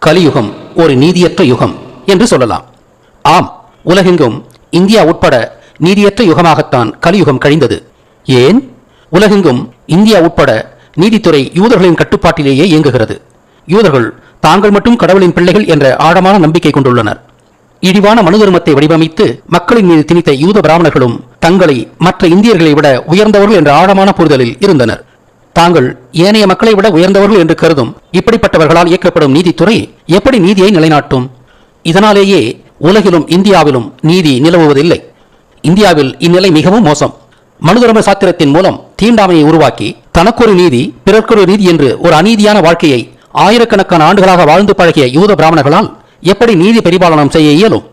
கலியுகம் ஒரு நீதியற்ற யுகம் என்று சொல்லலாம். ஆம், உலகெங்கும் இந்தியா உட்பட நீதியற்ற யுகமாகத்தான் கலியுகம் கழிந்தது. ஏன்? உலகெங்கும் இந்தியா உட்பட நீதித்துறை யூதர்களின் கட்டுப்பாட்டிலேயே இயங்குகிறது. யூதர்கள் தாங்கள் மட்டும் கடவுளின் பிள்ளைகள் என்ற ஆழமான நம்பிக்கை கொண்டுள்ளனர். இழிவான மனு தர்மத்தை வடிவமைத்து மக்களின் மீது திணித்த யூத பிராமணர்களும் தங்களை மற்ற இந்தியர்களை விட உயர்ந்தவர்கள் என்ற ஆழமான புரிதலில் இருந்தனர். தாங்கள் ஏனைய மக்களை விட உயர்ந்தவர்கள் என்று கருதும் இப்படிப்பட்டவர்களால் இயக்கப்படும் நீதித்துறை எப்படி நீதியை நிலைநாட்டும்? இதனாலேயே உலகிலும் இந்தியாவிலும் நீதி நிலவுவதில்லை. இந்தியாவில் இந்நிலை மிகவும் மோசம். மனுதர்ம சாத்திரத்தின் மூலம் தீண்டாமையை உருவாக்கி தனக்கொரு நீதி பிறர்க்கொரு நீதி என்று ஒரு அநீதியான வாழ்க்கையை ஆயிரக்கணக்கான ஆண்டுகளாக வாழ்ந்து பழகிய யூத பிராமணர்களால் எப்படி நீதி பரிபாலனம் செய்ய இயலும்?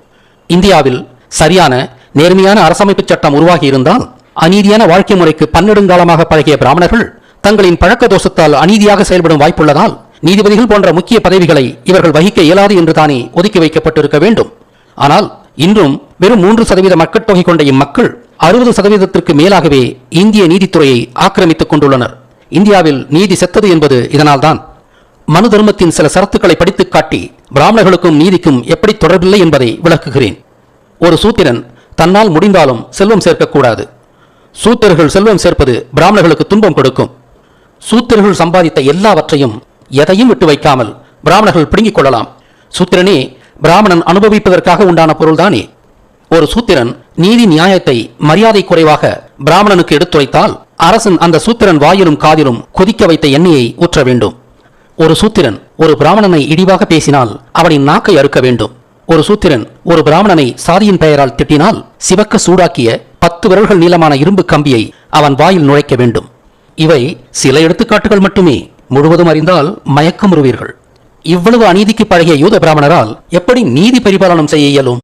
இந்தியாவில் சரியான நேர்மையான அரசமைப்பு சட்டம் உருவாகி இருந்தால் அநீதியான வாழ்க்கை முறைக்கு பன்னெடுங்காலமாக பழகிய பிராமணர்கள் தங்களின் பழக்க தோஷத்தால் அநீதியாக செயல்படும் வாய்ப்புள்ளதால் நீதிபதிகள் போன்ற முக்கிய பதவிகளை இவர்கள் வகிக்க இயலாது என்று தானே ஒதுக்கி வைக்கப்பட்டிருக்க வேண்டும். ஆனால் இன்றும் வெறும் 3% மக்கட்தொகை கொண்ட இம்மக்கள் 60%க்கு மேலாகவே இந்திய நீதித்துறையை ஆக்கிரமித்துக் கொண்டுள்ளனர். இந்தியாவில் நீதி செத்தது என்பது இதனால்தான். மனு தர்மத்தின் சில சரத்துக்களை படித்துக் காட்டி பிராமணர்களுக்கும் நீதிக்கும் எப்படி தொடர்பில்லை என்பதை விளக்குகிறேன். ஒரு சூத்திரன் தன்னால் முடிந்தாலும் செல்வம் சேர்க்கக்கூடாது. சூத்திரர்கள் செல்வம் சேர்ப்பது பிராமணர்களுக்கு துன்பம் கொடுக்கும். சூத்திரர்கள் சம்பாதித்த எல்லாவற்றையும் எதையும் விட்டு வைக்காமல் பிராமணர்கள் பிடுங்கிக் கொள்ளலாம். சூத்திரனே பிராமணன் அனுபவிப்பதற்காக உண்டான பொருள்தானே. ஒரு சூத்திரன் நீதி நியாயத்தை மரியாதை குறைவாக பிராமணனுக்கு எடுத்துரைத்தால் அரசன் அந்த சூத்திரன் வாயிலும் காதிலும் கொதிக்க வைத்த எண்ணெயை ஊற்ற வேண்டும். ஒரு சூத்திரன் ஒரு பிராமணனை இழிவாக பேசினால் அவனின் நாக்கை அறுக்க வேண்டும். ஒரு சூத்திரன் ஒரு பிராமணனை சாதியின் பெயரால் திட்டினால் சிவக்க சூடாக்கிய 10 விரல்கள் நீளமான இரும்பு கம்பியை அவன் வாயில் நுழைக்க வேண்டும். இவை சில எடுத்துக்காட்டுகள் மட்டுமே. முழுவதும் அறிந்தால் மயக்கமுறுவீர்கள். இவ்வளவு அநீதிக்கு பழகிய யூத பிராமணரால் எப்படி நீதி பரிபாலனம் செய்ய இயலும்?